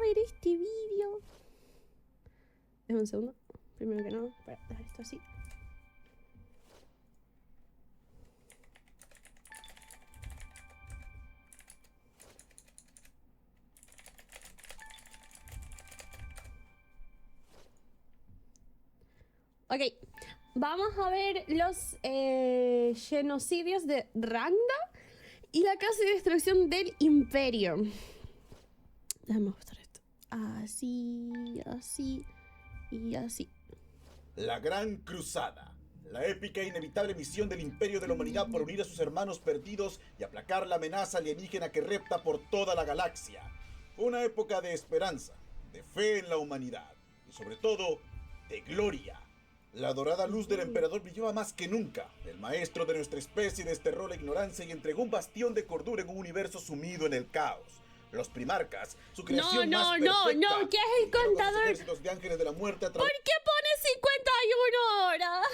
ver este vídeo. Déjame un segundo. Primero que nada, para dejar esto así. Ok, vamos a ver los genocidios de Rangda y la casi destrucción del Imperio. Déjame mostrar esto. Así, así y así. La Gran Cruzada. La épica e inevitable misión del Imperio de la Humanidad por unir a sus hermanos perdidos y aplacar la amenaza alienígena que repta por toda la galaxia. Fue una época de esperanza, de fe en la humanidad y sobre todo, de gloria. La dorada luz del emperador brillaba más que nunca. El maestro de nuestra especie desterró la ignorancia y entregó un bastión de cordura en un universo sumido en el caos. Los primarcas, su creación más perfecta, ¿qué es el contador? Los ejércitos de ángeles de la muerte a ¿Por qué pone 51 horas?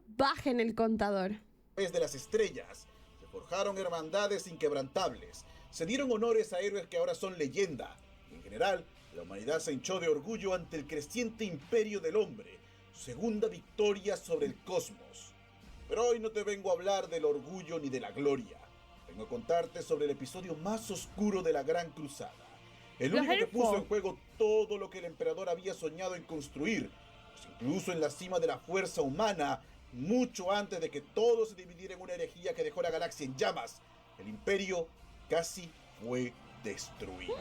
Bajen el contador. de las estrellas. Se forjaron hermandades inquebrantables. Se dieron honores a héroes que ahora son leyenda. Y en general, la humanidad se hinchó de orgullo ante el creciente imperio del hombre, su segunda victoria sobre el cosmos. Pero hoy no te vengo a hablar del orgullo ni de la gloria. Vengo a contarte sobre el episodio más oscuro de la Gran Cruzada. El único que puso en juego todo lo que el emperador había soñado en construir, pues incluso en la cima de la fuerza humana, mucho antes de que todo se dividiera en una herejía que dejó la galaxia en llamas, el imperio casi fue destruido.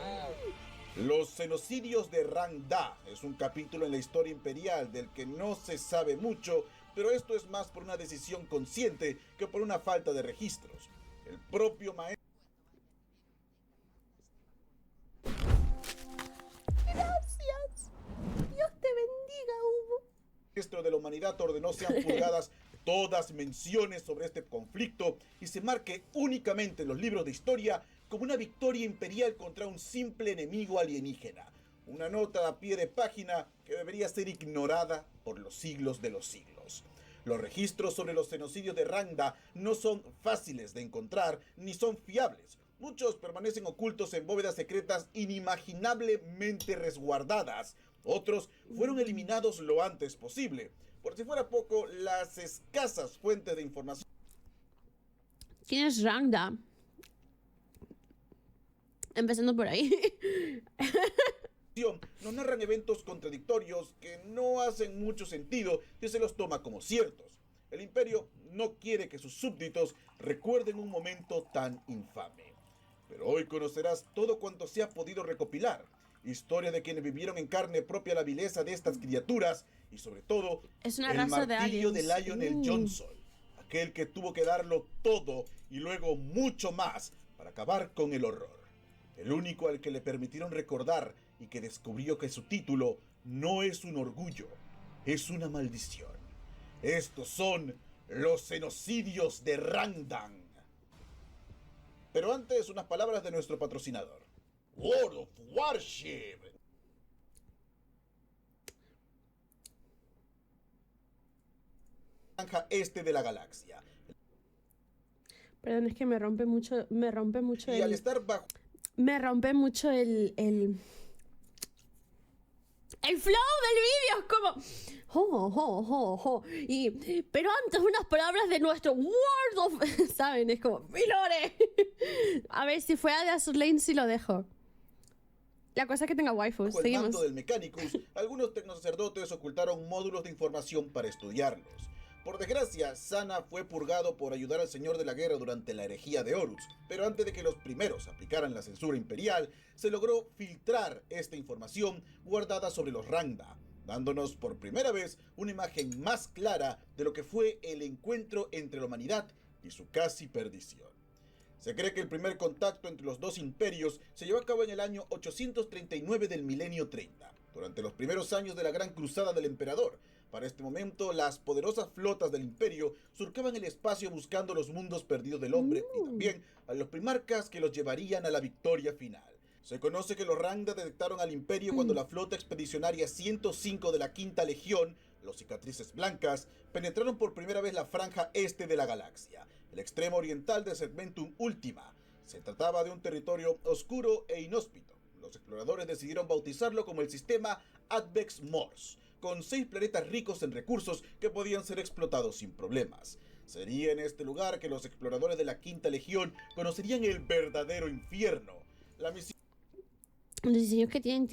Los genocidios de Rangda es un capítulo en la historia imperial del que no se sabe mucho, pero esto es más por una decisión consciente que por una falta de registros. El propio maestro Dios te bendiga, Hugo. de la humanidad ordenó sean purgadas todas menciones sobre este conflicto y se marque únicamente en los libros de historia como una victoria imperial contra un simple enemigo alienígena. Una nota a pie de página que debería ser ignorada por los siglos de los siglos. Los registros sobre los genocidios de Rangda no son fáciles de encontrar ni son fiables. Muchos permanecen ocultos en bóvedas secretas inimaginablemente resguardadas. Otros fueron eliminados lo antes posible. Por si fuera poco, las escasas fuentes de información ¿Quién es Rangda? Empezando por ahí. nos narran eventos contradictorios que no hacen mucho sentido si se los toma como ciertos. El imperio no quiere que sus súbditos recuerden un momento tan infame. Pero hoy conocerás todo cuanto se ha podido recopilar. Historia de quienes vivieron en carne propia la vileza de estas criaturas y sobre todo Es una el raza de martillo de aliens. Lionel Johnson, aquel que tuvo que darlo todo y luego mucho más para acabar con el horror. El único al que le permitieron recordar y que descubrió que su título no es un orgullo, es una maldición. Estos son los genocidios de Rangdan. Pero antes, unas palabras de nuestro patrocinador. World of Warship. Franja este de la galaxia. Perdón, es que me rompe mucho Y al estar bajo me rompe mucho el flow del vídeo. Es como pero antes unas palabras de nuestro World of ¿saben? Es como Milore. A ver, si fuera de Azur Lane sí lo dejo. La cosa es que tenga waifus. bajo el Seguimos. mando del Mechanicus, algunos tecnosacerdotes ocultaron módulos de información para estudiarlos. Por desgracia, Sana fue purgado por ayudar al Señor de la Guerra durante la herejía de Horus, pero antes de que los primeros aplicaran la censura imperial, se logró filtrar esta información guardada sobre los Rangda, dándonos por primera vez una imagen más clara de lo que fue el encuentro entre la humanidad y su casi perdición. Se cree que el primer contacto entre los dos imperios se llevó a cabo en el año 839 del milenio 30, durante los primeros años de la Gran Cruzada del Emperador. Para este momento, las poderosas flotas del imperio surcaban el espacio buscando los mundos perdidos del hombre y también a los primarcas que los llevarían a la victoria final. Se conoce que los Rangda detectaron al imperio cuando la flota expedicionaria 105 de la Quinta Legión, los Cicatrices Blancas, penetraron por primera vez la franja este de la galaxia. el extremo oriental de Segmentum Ultima. Se trataba de un territorio oscuro e inhóspito. Los exploradores decidieron bautizarlo como el sistema Advex Mors, con 6 planetas ricos en recursos que podían ser explotados sin problemas. Sería en este lugar que los exploradores de la Quinta Legión conocerían el verdadero infierno. La misión Los diseños que tienen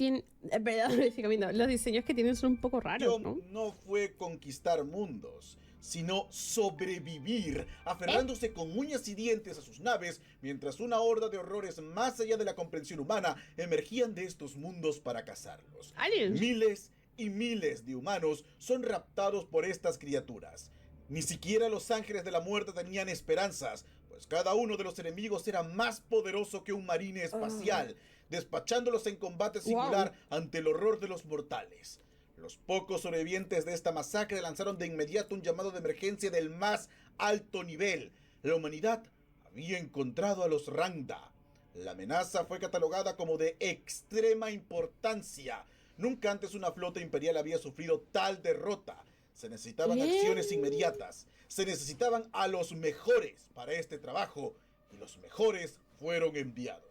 perdón, estoy cambiando. Los diseños que tienen son un poco raros, ¿no? no fue conquistar mundos, sino sobrevivir, aferrándose con uñas y dientes a sus naves, mientras una horda de horrores más allá de la comprensión humana emergían de estos mundos para cazarlos. Aliens. Miles y miles de humanos son raptados por estas criaturas. Ni siquiera los ángeles de la muerte tenían esperanzas, pues cada uno de los enemigos era más poderoso que un marine espacial, despachándolos en combate singular ante el horror de los mortales. Los pocos sobrevivientes de esta masacre lanzaron de inmediato un llamado de emergencia del más alto nivel. La humanidad había encontrado a los Rangda. La amenaza fue catalogada como de extrema importancia. Nunca antes una flota imperial había sufrido tal derrota. Se necesitaban acciones inmediatas. Se necesitaban a los mejores para este trabajo. Y los mejores fueron enviados.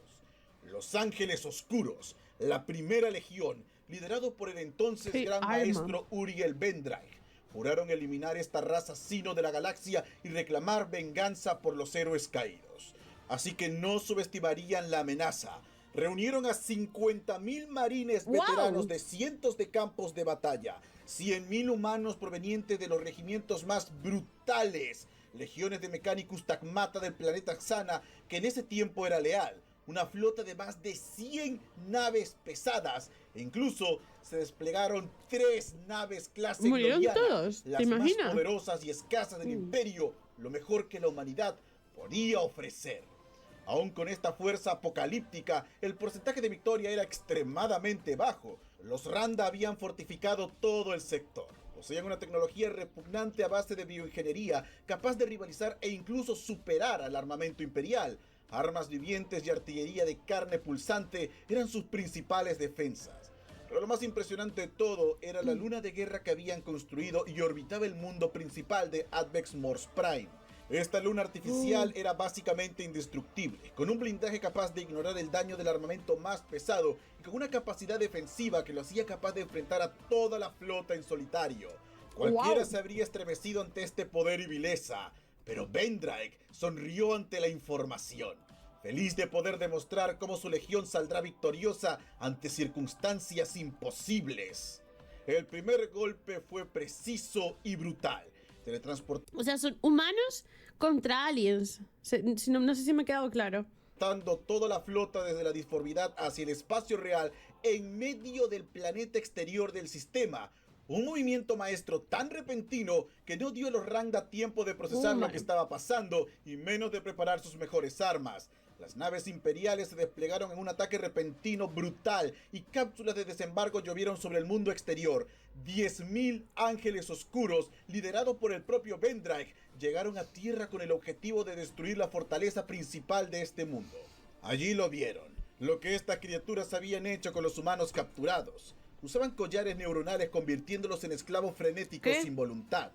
Los Ángeles Oscuros, la Primera Legión, liderado por el entonces gran maestro Uriel Bendraig, juraron eliminar esta raza sino de la galaxia y reclamar venganza por los héroes caídos. Así que no subestimarían la amenaza. Reunieron a 50.000 marines veteranos de cientos de campos de batalla, 100.000 humanos provenientes de los regimientos más brutales, legiones de Mechanicus Tagmata del planeta Xana, que en ese tiempo era leal, una flota de más de 100 naves pesadas, e incluso se desplegaron 3 naves clase Gloriana, todos, las más poderosas y escasas del Imperio, lo mejor que la humanidad podía ofrecer. Aún con esta fuerza apocalíptica, el porcentaje de victoria era extremadamente bajo. Los Randa habían fortificado todo el sector. Poseían una tecnología repugnante a base de bioingeniería, capaz de rivalizar e incluso superar al armamento imperial. Armas vivientes y artillería de carne pulsante eran sus principales defensas. Pero lo más impresionante de todo era la luna de guerra que habían construido y orbitaba el mundo principal de Advex Mors Prime. Esta luna artificial era básicamente indestructible, con un blindaje capaz de ignorar el daño del armamento más pesado y con una capacidad defensiva que lo hacía capaz de enfrentar a toda la flota en solitario. Cualquiera se habría estremecido ante este poder y vileza, pero Bendraig sonrió ante la información, feliz de poder demostrar cómo su legión saldrá victoriosa ante circunstancias imposibles. El primer golpe fue preciso y brutal. O sea, son humanos contra aliens. No sé si me ha quedado claro. Dando toda la flota desde la disformidad hacia el espacio real en medio del planeta exterior del sistema. Un movimiento maestro tan repentino que no dio a los Rangda tiempo de procesar lo que estaba pasando y menos de preparar sus mejores armas. Las naves imperiales se desplegaron en un ataque repentino brutal y cápsulas de desembarco llovieron sobre el mundo exterior. 10.000 ángeles oscuros, liderados por el propio Bendraig, llegaron a tierra con el objetivo de destruir la fortaleza principal de este mundo. Allí lo vieron, lo que estas criaturas habían hecho con los humanos capturados. Usaban collares neuronales convirtiéndolos en esclavos frenéticos sin voluntad.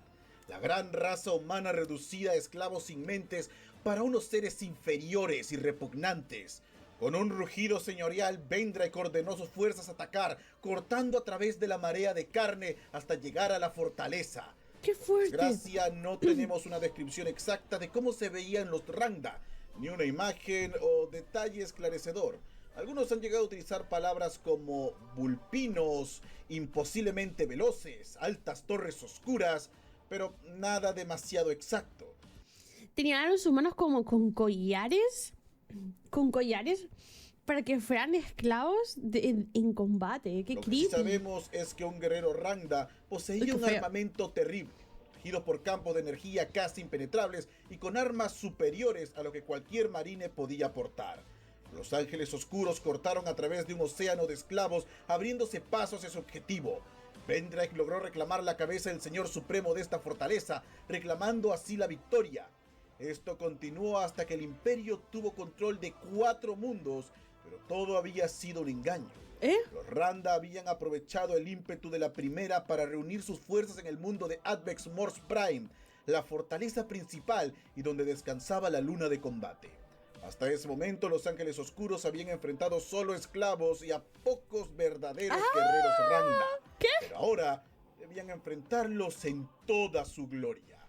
La gran raza humana reducida a esclavos sin mentes para unos seres inferiores y repugnantes. Con un rugido señorial, Bendraig ordenó sus fuerzas atacar, cortando a través de la marea de carne hasta llegar a la fortaleza. ¡Qué fuerte! Gracias, no tenemos una descripción exacta de cómo se veían los Rangda, ni una imagen o detalle esclarecedor. Algunos han llegado a utilizar palabras como vulpinos, imposiblemente veloces, altas torres oscuras, pero nada demasiado exacto. Tenían a los humanos como con collares para que fueran esclavos en combate. ¡Qué creepy! Lo que sí sabemos es que un guerrero Rangda poseía un armamento terrible, protegido por campos de energía casi impenetrables y con armas superiores a lo que cualquier marine podía portar. Los ángeles oscuros cortaron a través de un océano de esclavos, abriéndose paso hacia su objetivo. Bendraig logró reclamar la cabeza del señor supremo de esta fortaleza, reclamando así la victoria. Esto continuó hasta que el Imperio tuvo control de 4 mundos, pero todo había sido un engaño. Los Randa habían aprovechado el ímpetu de la primera para reunir sus fuerzas en el mundo de Advex Mors Prime. la fortaleza principal y donde descansaba la luna de combate. Hasta ese momento, los Ángeles Oscuros habían enfrentado solo esclavos y a pocos verdaderos guerreros Rangda. ¿Qué? Pero ahora debían enfrentarlos en toda su gloria.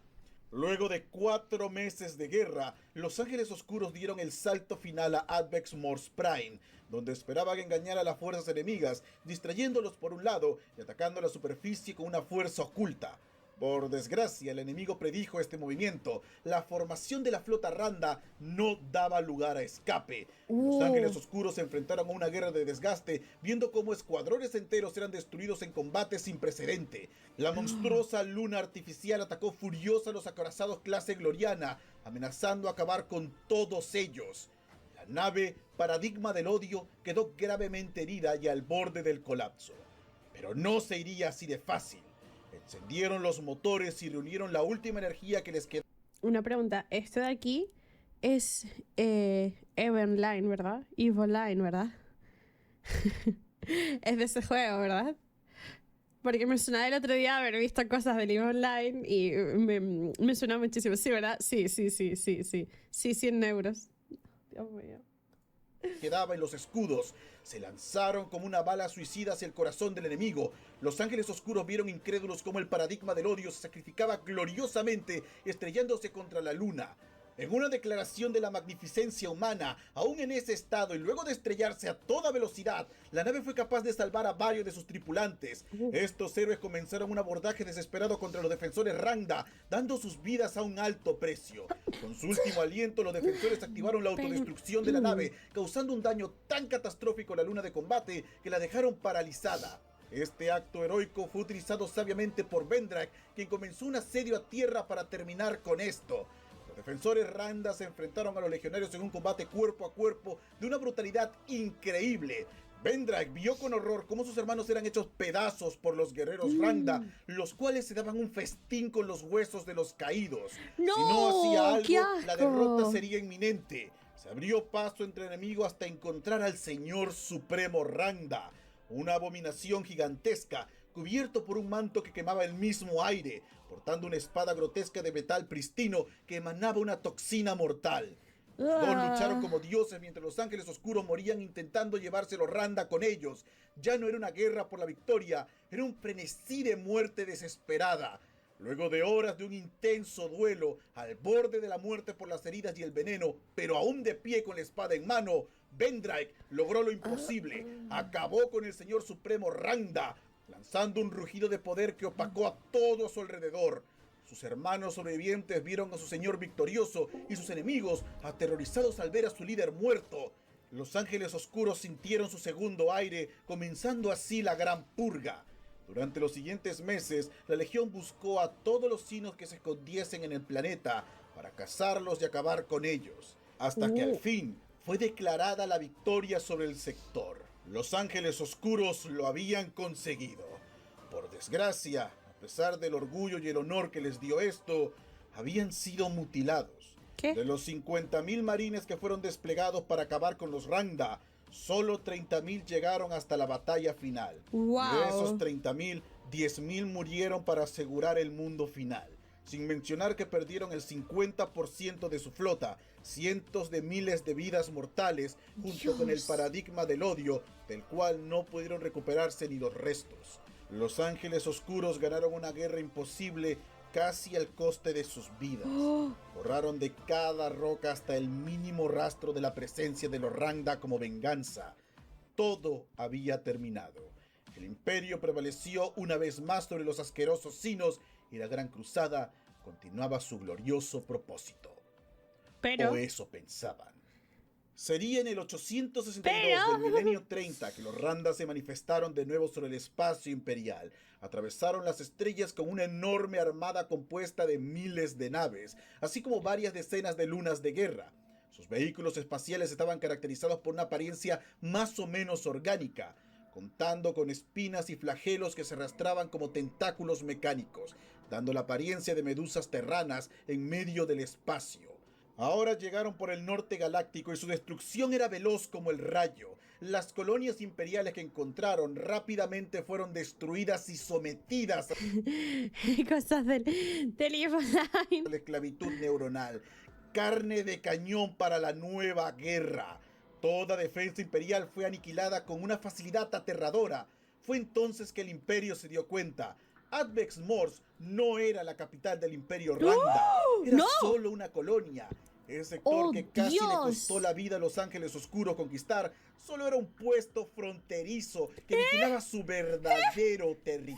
Luego de 4 meses de guerra, los Ángeles Oscuros dieron el salto final a Advex Mors Prime, donde esperaban engañar a las fuerzas enemigas, distrayéndolos por un lado y atacando la superficie con una fuerza oculta. Por desgracia, el enemigo predijo este movimiento. La formación de la flota Randa no daba lugar a escape. Los Ángeles Oscuros se enfrentaron a una guerra de desgaste, viendo cómo escuadrones enteros eran destruidos en combate sin precedente. La monstruosa luna artificial atacó furiosa a los acorazados clase Gloriana, amenazando acabar con todos ellos. La nave Paradigma del Odio quedó gravemente herida y al borde del colapso. Pero no se iría así de fácil. Encendieron los motores y reunieron la última energía que les quedaba. Una pregunta, esto de aquí es Evenline, ¿verdad? Evoline, ¿verdad? Es de ese juego, ¿verdad? Porque me sonaba el otro día haber visto cosas del EVE Online y me suena muchísimo. Sí, ¿verdad? Sí. Sí, 100 euros. Dios mío. Quedaba en los escudos. Se lanzaron como una bala suicida hacia el corazón del enemigo. Los Ángeles Oscuros vieron incrédulos como el Paradigma del Odio se sacrificaba gloriosamente, estrellándose contra la luna. En una declaración de la magnificencia humana, aún en ese estado y luego de estrellarse a toda velocidad, la nave fue capaz de salvar a varios de sus tripulantes. Estos héroes comenzaron un abordaje desesperado contra los defensores Rangda, dando sus vidas a un alto precio. Con su último aliento, los defensores activaron la autodestrucción de la nave, causando un daño tan catastrófico a la luna de combate que la dejaron paralizada. Este acto heroico fue utilizado sabiamente por Vendrak, quien comenzó un asedio a tierra para terminar con esto. Los defensores Rangda se enfrentaron a los legionarios en un combate cuerpo a cuerpo de una brutalidad increíble. Vendrak vio con horror cómo sus hermanos eran hechos pedazos por los guerreros Rangda, los cuales se daban un festín con los huesos de los caídos. ¡No! Si no hacía ¡Qué algo, la derrota asco! sería inminente. Se abrió paso entre enemigos hasta encontrar al Señor Supremo Rangda, una abominación gigantesca, cubierto por un manto que quemaba el mismo aire, portando una espada grotesca de metal pristino que emanaba una toxina mortal. Los dos lucharon como dioses mientras los Ángeles Oscuros morían intentando llevárselo Rangda con ellos. Ya no era una guerra por la victoria, era un frenesí de muerte desesperada. Luego de horas de un intenso duelo, al borde de la muerte por las heridas y el veneno, pero aún de pie con la espada en mano, Vendrak logró lo imposible. Acabó con el Señor Supremo Rangda, lanzando un rugido de poder que opacó a todo a su alrededor. Sus hermanos sobrevivientes vieron a su señor victorioso y sus enemigos aterrorizados al ver a su líder muerto. Los Ángeles Oscuros sintieron su segundo aire, comenzando así la gran purga. Durante los siguientes meses, la Legión buscó a todos los sinos que se escondiesen en el planeta para cazarlos y acabar con ellos, hasta que al fin fue declarada la victoria sobre el sector. Los Ángeles Oscuros lo habían conseguido. Por desgracia, a pesar del orgullo y el honor que les dio esto, habían sido mutilados. ¿Qué? De los 50.000 marines que fueron desplegados para acabar con los Rangda, solo 30.000 llegaron hasta la batalla final. ¡Wow! Y de esos 30.000, 10.000 murieron para asegurar el mundo final. Sin mencionar que perdieron el 50% de su flota, cientos de miles de vidas mortales, junto con el Paradigma del Odio, del cual no pudieron recuperarse ni los restos. Los Ángeles Oscuros ganaron una guerra imposible casi al coste de sus vidas. Borraron de cada roca hasta el mínimo rastro de la presencia de los Rangda como venganza. Todo había terminado. El imperio prevaleció una vez más sobre los asquerosos sinos y la Gran Cruzada continuaba su glorioso propósito. Pero... O eso pensaban. Sería en el 862 del milenio 30 que los Rangda se manifestaron de nuevo sobre el espacio imperial. Atravesaron las estrellas con una enorme armada compuesta de miles de naves, así como varias decenas de lunas de guerra. Sus vehículos espaciales estaban caracterizados por una apariencia más o menos orgánica, contando con espinas y flagelos que se arrastraban como tentáculos mecánicos, dando la apariencia de medusas terranas en medio del espacio. Ahora llegaron por el norte galáctico y su destrucción era veloz como el rayo. Las colonias imperiales que encontraron rápidamente fueron destruidas y sometidas a Cosas del EVE Online. la esclavitud neuronal. Carne de cañón para la nueva guerra. Toda defensa imperial fue aniquilada con una facilidad aterradora. Fue entonces que el imperio se dio cuenta. Advex Mors no era la capital del imperio Randa. Era ¡No! solo una colonia. El sector ¡Oh, que casi le Dios! costó la vida a los Ángeles Oscuros conquistar solo era un puesto fronterizo que vigilaba su verdadero territorio.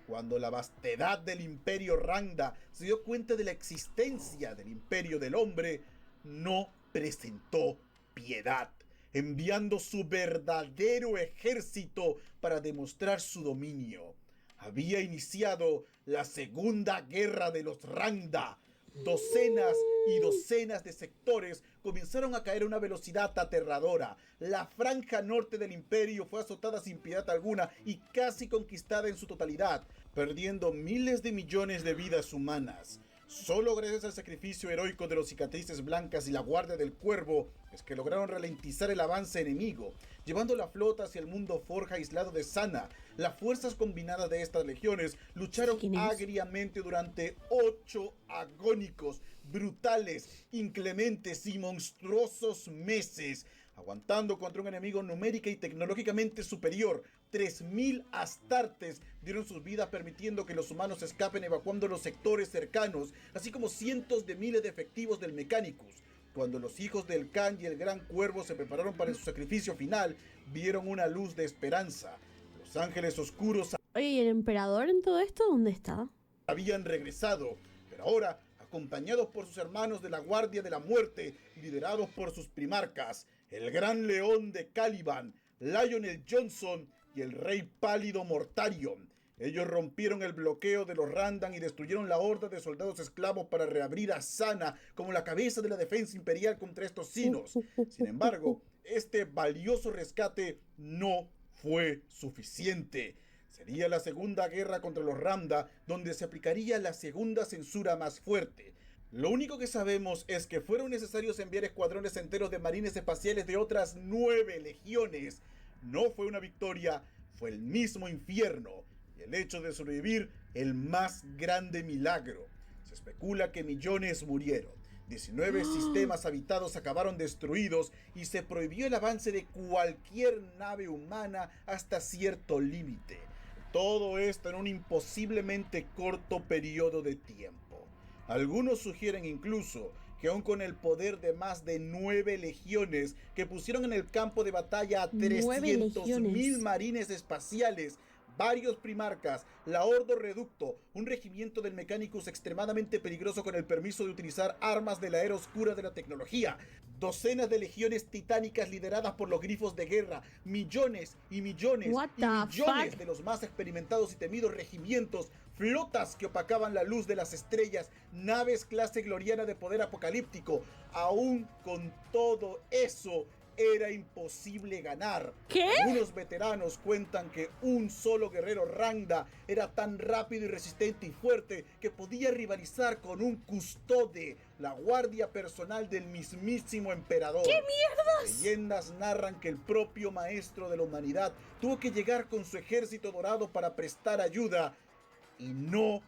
Cuando la vastedad del imperio Randa se dio cuenta de la existencia del imperio del hombre, no presentó piedad, enviando su verdadero ejército para demostrar su dominio. Había iniciado la Segunda Guerra de los Randa. Docenas y docenas de sectores comenzaron a caer a una velocidad aterradora. La franja norte del imperio fue azotada sin piedad alguna y casi conquistada en su totalidad, perdiendo miles de millones de vidas humanas. Solo gracias al sacrificio heroico de los cicatrices blancas y la guardia del cuervo es que lograron ralentizar el avance enemigo, llevando la flota hacia el mundo forja aislado de Sana. Las fuerzas combinadas de estas legiones lucharon agriamente durante 8 agónicos, brutales, inclementes y monstruosos meses, aguantando contra un enemigo numérica y tecnológicamente superior. 3000 astartes dieron sus vidas permitiendo que los humanos escapen evacuando los sectores cercanos, así como cientos de miles de efectivos del Mechanicus. Cuando los hijos del Khan y el Gran Cuervo se prepararon para su sacrificio final, vieron una luz de esperanza. Los Ángeles Oscuros Oye, ¿y el emperador en todo esto dónde está? habían regresado, pero ahora acompañados por sus hermanos de la Guardia de la Muerte, liderados por sus primarcas, el Gran León de Caliban, Lionel Johnson y el Rey Pálido Mortarion. Ellos rompieron el bloqueo de los Randan y destruyeron la horda de soldados esclavos para reabrir a Sana como la cabeza de la defensa imperial contra estos sinos. Sin embargo, este valioso rescate no fue suficiente. Sería la segunda guerra contra los Ramda, donde se aplicaría la segunda censura más fuerte. Lo único que sabemos es que fueron necesarios enviar escuadrones enteros de marines espaciales de otras 9 legiones. No fue una victoria, fue el mismo infierno. Y el hecho de sobrevivir, el más grande milagro. Se especula que millones murieron. 19 sistemas habitados acabaron destruidos y se prohibió el avance de cualquier nave humana hasta cierto límite. Todo esto en un imposiblemente corto periodo de tiempo. Algunos sugieren incluso que aun con el poder de más de 9 legiones que pusieron en el campo de batalla a 300.000 marines espaciales, varios primarcas, la Ordo Reducto, un regimiento del Mechanicus extremadamente peligroso con el permiso de utilizar armas de la era oscura de la tecnología, docenas de legiones titánicas lideradas por los grifos de guerra, millones y millones y millones de los más experimentados y temidos regimientos, flotas que opacaban la luz de las estrellas, naves clase gloriana de poder apocalíptico. Aún con todo eso, era imposible ganar. ¿Qué? Algunos veteranos cuentan que un solo guerrero Randa era tan rápido y resistente y fuerte que podía rivalizar con un custode, la guardia personal del mismísimo emperador. ¿Qué mierdas? Leyendas narran que el propio maestro de la humanidad tuvo que llegar con su ejército dorado para prestar ayuda y no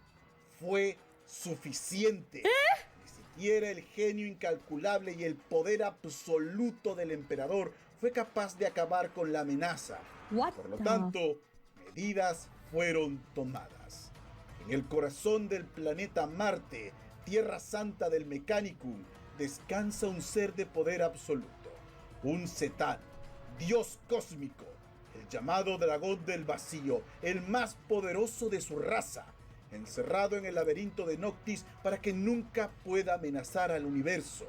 fue suficiente. Ni siquiera el genio incalculable y el poder absoluto del emperador fue capaz de acabar con la amenaza. Por lo tanto, medidas fueron tomadas. En el corazón del planeta Marte, tierra santa del Mechanicum, descansa un ser de poder absoluto, un Setán, dios cósmico, el llamado dragón del vacío, el más poderoso de su raza, encerrado en el laberinto de Noctis para que nunca pueda amenazar al universo.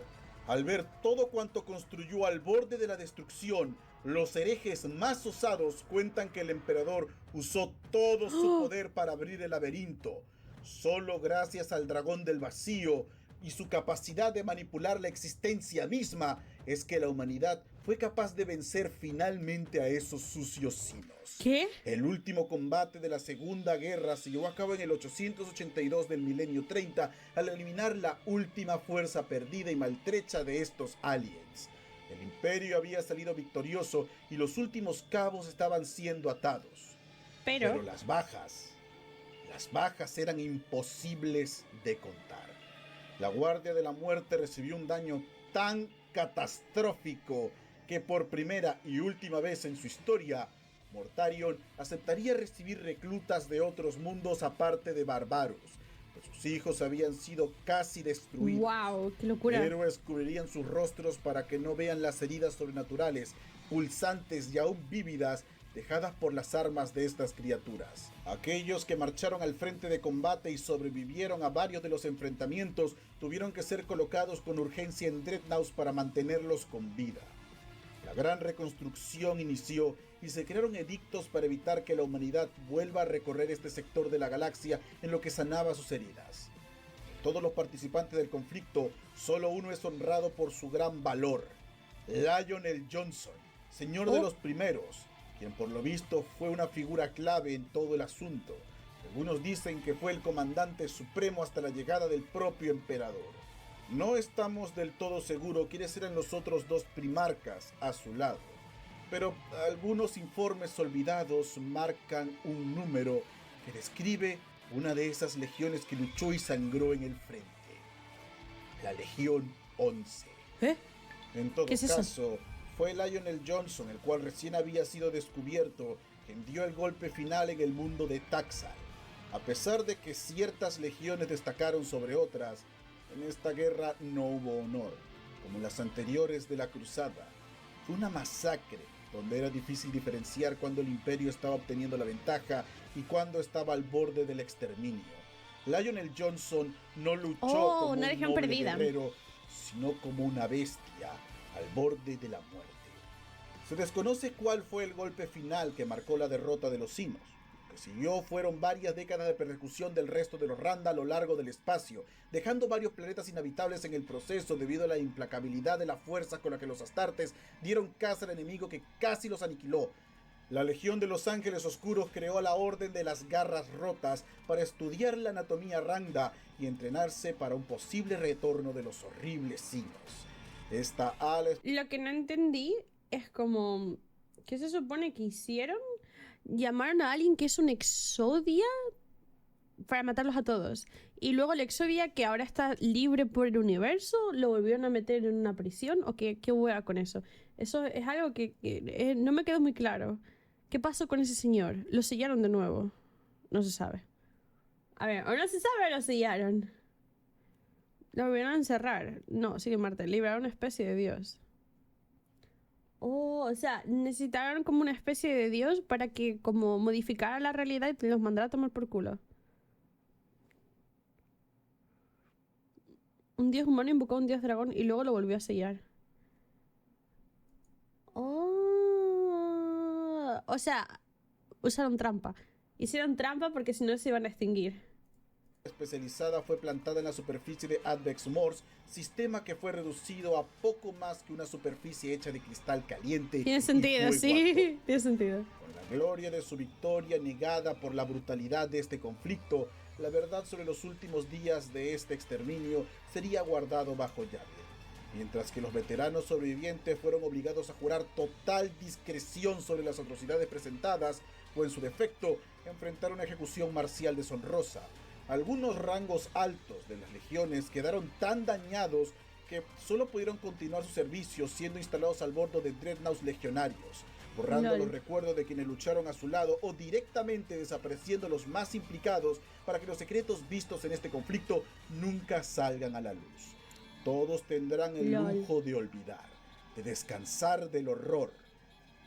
Al ver todo cuanto construyó al borde de la destrucción, los herejes más osados cuentan que el emperador usó todo su poder para abrir el laberinto. Solo gracias al dragón del vacío, y su capacidad de manipular la existencia misma es que la humanidad fue capaz de vencer finalmente a esos sucios sinos. ¿Qué? El último combate de la Segunda Guerra se llevó a cabo en el 882 del milenio 30 al eliminar la última fuerza perdida y maltrecha de estos aliens. El Imperio había salido victorioso y los últimos cabos estaban siendo atados. Pero las bajas eran imposibles de contar. La Guardia de la Muerte recibió un daño tan catastrófico que por primera y última vez en su historia, Mortarion aceptaría recibir reclutas de otros mundos aparte de bárbaros, pues sus hijos habían sido casi destruidos. ¡Wow! ¡Qué locura! Héroes cubrirían sus rostros para que no vean las heridas sobrenaturales, pulsantes y aún vívidas, dejadas por las armas de estas criaturas. Aquellos que marcharon al frente de combate y sobrevivieron a varios de los enfrentamientos tuvieron que ser colocados con urgencia en dreadnoughts para mantenerlos con vida. La gran reconstrucción inició y se crearon edictos para evitar que la humanidad vuelva a recorrer este sector de la galaxia en lo que sanaba sus heridas. De todos los participantes del conflicto, solo uno es honrado por su gran valor: Lionel Johnson, señor de los primeros, quien por lo visto fue una figura clave en todo el asunto. Algunos dicen que fue el comandante supremo hasta la llegada del propio emperador. No estamos del todo seguros quiénes eran los otros dos primarcas a su lado, pero algunos informes olvidados marcan un número que describe una de esas legiones que luchó y sangró en el frente: la Legión 11. En todo caso, fue Lionel Johnson, el cual recién había sido descubierto, quien dio el golpe final en el mundo de Taxal. A pesar de que ciertas legiones destacaron sobre otras, en esta guerra no hubo honor, como en las anteriores de la Cruzada. Fue una masacre, donde era difícil diferenciar cuando el Imperio estaba obteniendo la ventaja y cuando estaba al borde del exterminio. Lionel Johnson no luchó como un noble guerrero, sino como una bestia al borde de la muerte. Se desconoce cuál fue el golpe final que marcó la derrota de los Sinos. Lo que siguió fueron varias décadas de persecución del resto de los Randa a lo largo del espacio, dejando varios planetas inhabitables en el proceso debido a la implacabilidad de la fuerza con la que los Astartes dieron caza al enemigo que casi los aniquiló. La Legión de los Ángeles Oscuros creó la Orden de las Garras Rotas para estudiar la anatomía Randa y entrenarse para un posible retorno de los horribles Sinos. Esta ala... Lo que no entendí es como... ¿Qué se supone que hicieron? Llamaron a alguien que es un Exodia para matarlos a todos. Y luego el Exodia, que ahora está libre por el universo, lo volvieron a meter en una prisión. ¿O qué hueá con eso? Eso es algo que no me quedó muy claro. ¿Qué pasó con ese señor? ¿Lo sellaron de nuevo? No se sabe. A ver, o no se sabe o lo sellaron. Lo volvieron a encerrar. No, sigue Marte. Liberaron una especie de dios. Oh, o sea, necesitaron como una especie de dios para que como modificara la realidad y los mandara a tomar por culo. Un dios humano invocó a un dios dragón y luego lo volvió a sellar. Oh, o sea, usaron trampa. Hicieron trampa porque si no se iban a extinguir. Especializada fue plantada en la superficie de Advex Mors, sistema que fue reducido a poco más que una superficie hecha de cristal caliente. Tiene sentido, sí, tiene sentido. Con la gloria de su victoria negada por la brutalidad de este conflicto, la verdad sobre los últimos días de este exterminio sería guardado bajo llave, mientras que los veteranos sobrevivientes fueron obligados a jurar total discreción sobre las atrocidades presentadas, o en su defecto, enfrentar una ejecución marcial deshonrosa. Algunos rangos altos de las legiones quedaron tan dañados que solo pudieron continuar su servicio siendo instalados al bordo de dreadnoughts legionarios, borrando los recuerdos de quienes lucharon a su lado o directamente desapareciendo los más implicados para que los secretos vistos en este conflicto nunca salgan a la luz. Todos tendrán el lujo de olvidar, de descansar del horror.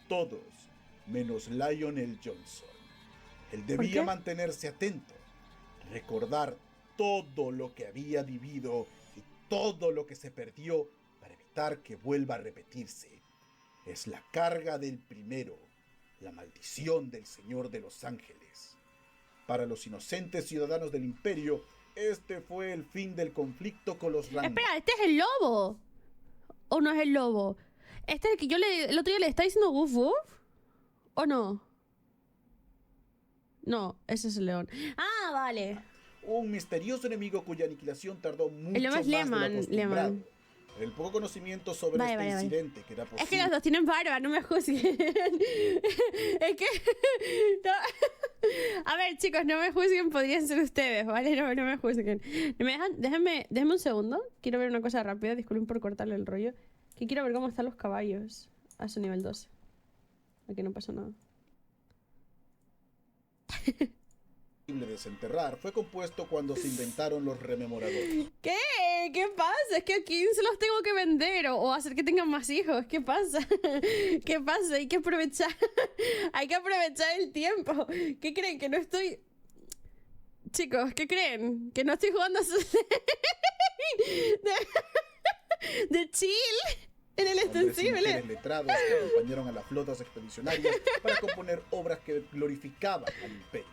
Todos, menos Lionel Johnson. Él debía mantenerse atento, recordar todo lo que había vivido y todo lo que se perdió para evitar que vuelva a repetirse. Es la carga del primero, la maldición del Señor de los Ángeles. Para los inocentes ciudadanos del Imperio, este fue el fin del conflicto con los Rangda. Espera, ¿este es el lobo? ¿O no es el lobo? ¿Este es el que el otro día le estaba diciendo woof woof? ¿O no? No, ese es el león. Ah, vale. Un misterioso enemigo cuya aniquilación tardó mucho El lobo más es de lo Lehman, acostumbrado. Lehman. El poco conocimiento sobre Vale, este vale. incidente que era posible. Es que los dos tienen barba, no me juzguen. Es que... no. A ver, chicos, no me juzguen, podrían ser ustedes, ¿vale? No me juzguen. Déjenme un segundo. Quiero ver una cosa rápida, disculpen por cortarle el rollo. Que quiero ver cómo están los caballos a su nivel 12. Aquí no pasa nada. de desenterrar fue compuesto cuando se inventaron los rememoradores. ¿Qué? ¿Qué pasa? Es que aquí se los tengo que vender o hacer que tengan más hijos. ¿Qué pasa? ¿Qué pasa? Hay que aprovechar. Hay que aprovechar el tiempo. ¿Qué creen? Que no estoy... Chicos, ¿qué creen? Que no estoy jugando a su... de chill en el extensible. Letrados que acompañaron a las flotas expedicionarias para componer obras que glorificaban al imperio,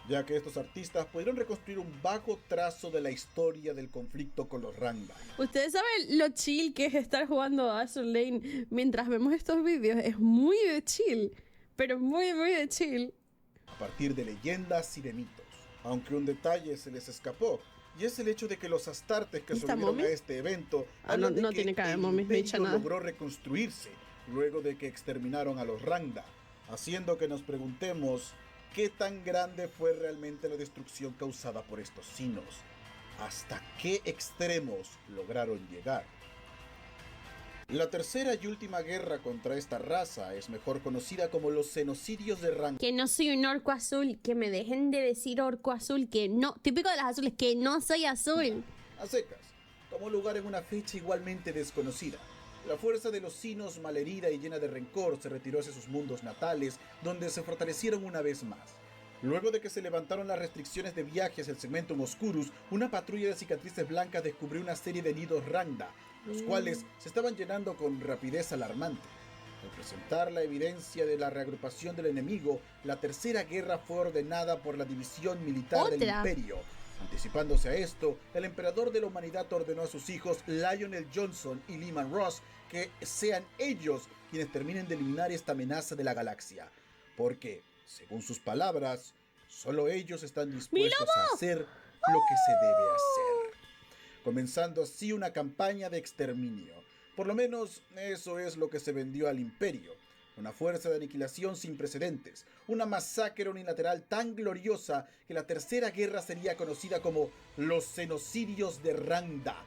ya que estos artistas pudieron reconstruir un vago trazo de la historia del conflicto con los Rangda. Ustedes saben lo chill que es estar jugando a Azur Lane mientras vemos estos vídeos. Es muy de chill, pero muy, muy de chill. A partir de leyendas y de mitos, aunque un detalle se les escapó, y es el hecho de que los astartes que subieron a este evento no tiene cara de mommy, no he dicho nada. Logró reconstruirse luego de que exterminaron a los Rangda, haciendo que nos preguntemos qué tan grande fue realmente la destrucción causada por estos sinos, hasta qué extremos lograron llegar. La tercera y última guerra contra esta raza es mejor conocida como los genocidios de Rangda. Que no soy un orco azul, que me dejen de decir orco azul, que no, típico de las azules, que no soy azul. A secas, tomó lugar en una fecha igualmente desconocida. La fuerza de los sinos, malherida y llena de rencor, se retiró hacia sus mundos natales, donde se fortalecieron una vez más. Luego de que se levantaron las restricciones de viaje hacia el Segmentum Oscurus, una patrulla de cicatrices blancas descubrió una serie de nidos Rangda, los cuales se estaban llenando con rapidez alarmante. Al presentar la evidencia de la reagrupación del enemigo, la tercera guerra fue ordenada por la división militar del Imperio. Anticipándose a esto, el emperador de la humanidad ordenó a sus hijos Lionel Johnson y Lyman Ross que sean ellos quienes terminen de eliminar esta amenaza de la galaxia. Porque, según sus palabras, solo ellos están dispuestos a hacer lo que se debe hacer. Comenzando así una campaña de exterminio. Por lo menos eso es lo que se vendió al imperio. Una fuerza de aniquilación sin precedentes. Una masacre unilateral tan gloriosa que la tercera guerra sería conocida como los genocidios de Rangda,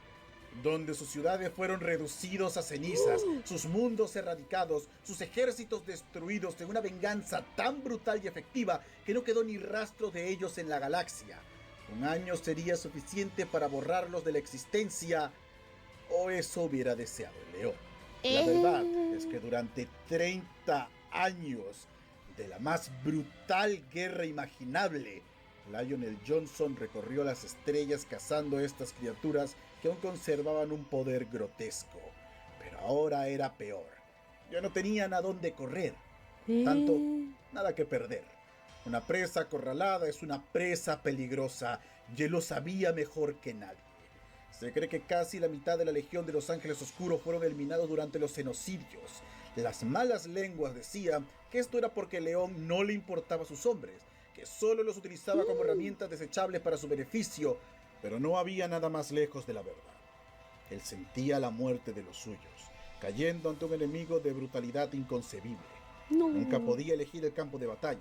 donde sus ciudades fueron reducidos a cenizas, sus mundos erradicados, sus ejércitos destruidos en una venganza tan brutal y efectiva que no quedó ni rastro de ellos en la galaxia. Un año sería suficiente para borrarlos de la existencia, o eso hubiera deseado el león. La verdad es que durante 30 años de la más brutal guerra imaginable, Lionel Johnson recorrió las estrellas cazando estas criaturas que aún conservaban un poder grotesco. Pero ahora era peor. Ya no tenían a dónde correr. Tanto, nada que perder. Una presa acorralada es una presa peligrosa, y él lo sabía mejor que nadie. Se cree que casi la mitad de la Legión de los Ángeles Oscuros fueron eliminados durante los genocidios. Las malas lenguas decían que esto era porque León no le importaba a sus hombres, que solo los utilizaba como herramientas desechables para su beneficio, pero no había nada más lejos de la verdad. Él sentía la muerte de los suyos, cayendo ante un enemigo de brutalidad inconcebible. Nunca podía elegir el campo de batalla.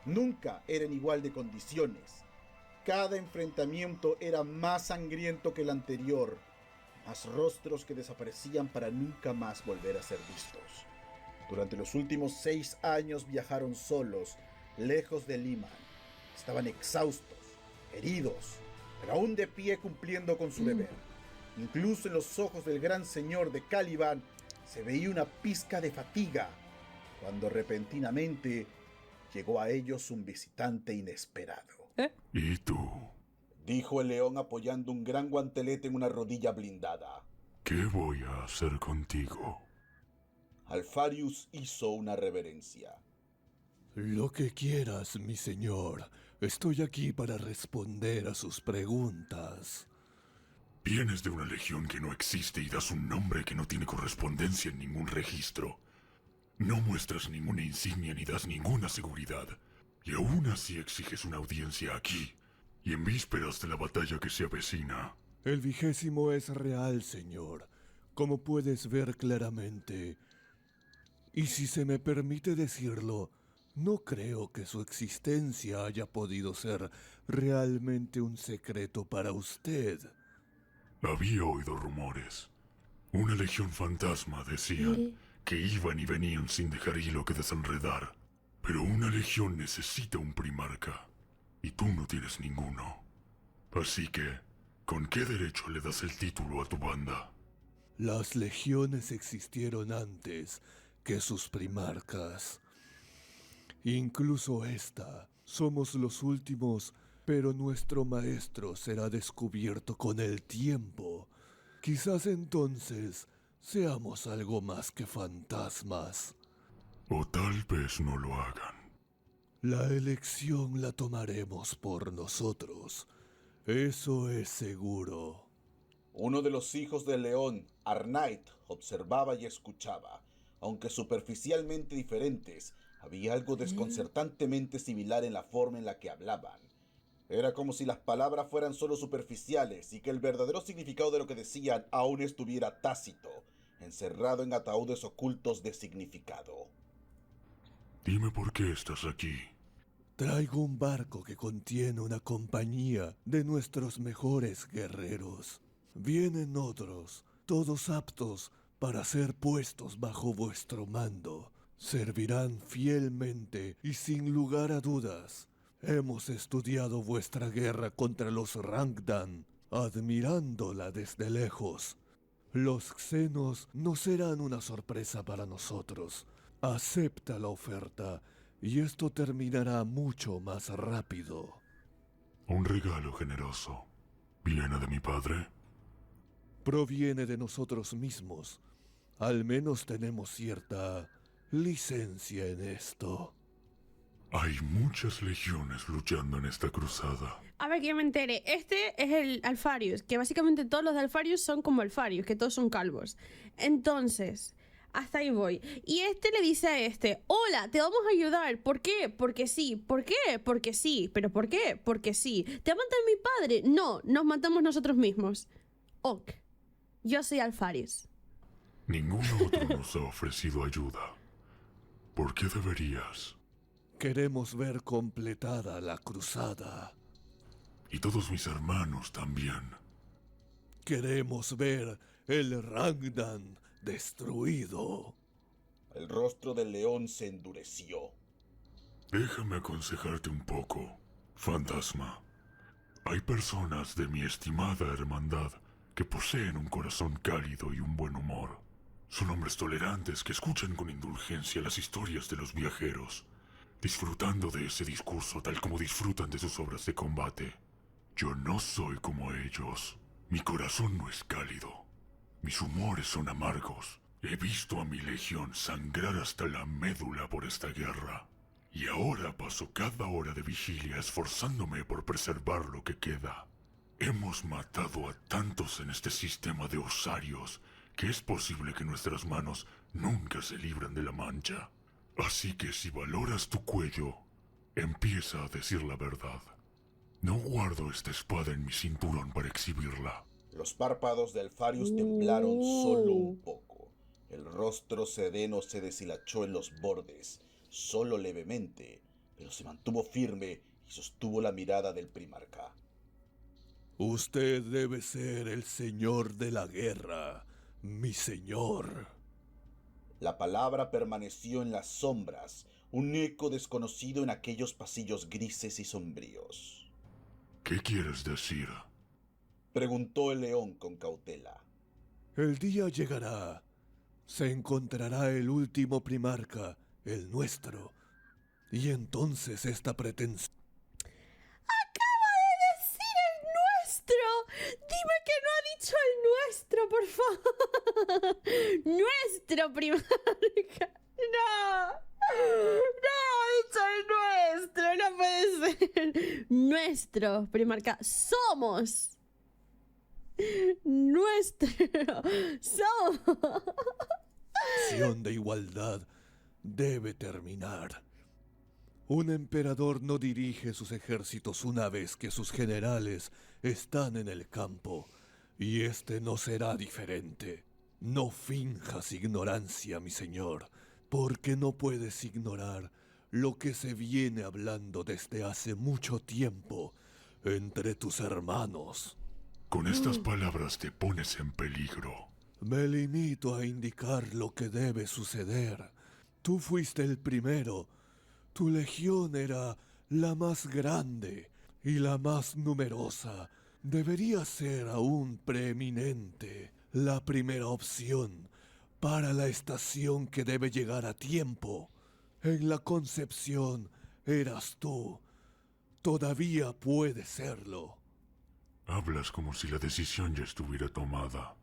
Nunca eran igual de condiciones. Cada enfrentamiento era más sangriento que el anterior, más rostros que desaparecían para nunca más volver a ser vistos. Durante los últimos 6 años viajaron solos, lejos de Lyman. Estaban exhaustos, heridos, pero aún de pie cumpliendo con su deber. Incluso en los ojos del gran señor de Caliban se veía una pizca de fatiga, cuando repentinamente llegó a ellos un visitante inesperado. ¿Y tú? Dijo el león apoyando un gran guantelete en una rodilla blindada. ¿Qué voy a hacer contigo? Alfarius hizo una reverencia. Lo que quieras, mi señor, Estoy aquí para responder a sus preguntas. Vienes de una legión que no existe y das un nombre que no tiene correspondencia en ningún registro. No muestras ninguna insignia ni das ninguna seguridad. Y aún así exiges una audiencia aquí, y en vísperas de la batalla que se avecina. El 20 es real, señor, como puedes ver claramente. Y si se me permite decirlo, no creo que su existencia haya podido ser realmente un secreto para usted. Había oído rumores. Una legión fantasma, decían, que iban y venían sin dejar hilo que desenredar. Pero una legión necesita un primarca, y tú no tienes ninguno. Así que, ¿con qué derecho le das el título a tu banda? Las legiones existieron antes que sus primarcas. Incluso esta, somos los últimos, pero nuestro maestro será descubierto con el tiempo. Quizás entonces seamos algo más que fantasmas. O tal vez no lo hagan. La elección la tomaremos por nosotros. Eso es seguro. Uno de los hijos del león, Arnait, observaba y escuchaba. Aunque superficialmente diferentes, había algo desconcertantemente similar en la forma en la que hablaban. Era como si las palabras fueran solo superficiales y que el verdadero significado de lo que decían aún estuviera tácito, encerrado en ataúdes ocultos de significado. Dime por qué estás aquí. Traigo un barco que contiene una compañía de nuestros mejores guerreros. Vienen otros, todos aptos para ser puestos bajo vuestro mando. Servirán fielmente y sin lugar a dudas. Hemos estudiado vuestra guerra contra los Rangdan, admirándola desde lejos. Los xenos no serán una sorpresa para nosotros. Acepta la oferta y esto terminará mucho más rápido. Un regalo generoso. ¿Viene de mi padre? Proviene de nosotros mismos. Al menos tenemos cierta licencia en esto. Hay muchas legiones luchando en esta cruzada. A ver, que yo me entere. Este es el Alfarius, que básicamente todos los de Alfarius son como Alfarius, que todos son calvos. Entonces, hasta ahí voy. Y este le dice a este: hola, te vamos a ayudar. ¿Por qué? Porque sí. ¿Por qué? Porque sí. ¿Pero por qué? Porque sí. ¿Te ha matado mi padre? No, nos matamos nosotros mismos. Ok. Yo soy Alfarius. Ninguno otro nos ha ofrecido ayuda. ¿Por qué deberías? Queremos ver completada la cruzada. Y todos mis hermanos también. Queremos ver el Rangdan destruido. El rostro del león se endureció. Déjame aconsejarte un poco, fantasma. Hay personas de mi estimada hermandad que poseen un corazón cálido y un buen humor. Son hombres tolerantes que escuchan con indulgencia las historias de los viajeros, disfrutando de ese discurso tal como disfrutan de sus obras de combate. Yo no soy como ellos. Mi corazón no es cálido. Mis humores son amargos. He visto a mi legión sangrar hasta la médula por esta guerra. Y ahora paso cada hora de vigilia esforzándome por preservar lo que queda. Hemos matado a tantos en este sistema de osarios que es posible que nuestras manos nunca se libran de la mancha. Así que si valoras tu cuello, empieza a decir la verdad. No guardo esta espada en mi cinturón para exhibirla. Los párpados de Alfarius temblaron solo un poco. El rostro sedeno se deshilachó en los bordes, solo levemente, pero se mantuvo firme y sostuvo la mirada del primarca. Usted debe ser el señor de la guerra, mi señor. La palabra permaneció en las sombras, un eco desconocido en aquellos pasillos grises y sombríos. ¿Qué quieres decir? Preguntó el león con cautela. El día llegará. Se encontrará el último primarca, el nuestro. Y entonces esta pretensión... ¡Acaba de decir el nuestro! Dime que no ha dicho el nuestro, por favor. Nuestro primarca. No. No ha dicho el nuestro. No puede ser. nuestro primarca. Somos nuestro. Somos. Acción de igualdad debe terminar. Un emperador no dirige sus ejércitos una vez que sus generales están en el campo, y este no será diferente. No finjas ignorancia, mi señor, porque no puedes ignorar lo que se viene hablando desde hace mucho tiempo entre tus hermanos. Con estas palabras te pones en peligro. Me limito a indicar lo que debe suceder. Tú fuiste el primero. Tu legión era la más grande y la más numerosa. Debería ser aún preeminente la primera opción para la estación que debe llegar a tiempo. En la concepción eras tú. Todavía puede serlo. Hablas como si la decisión ya estuviera tomada.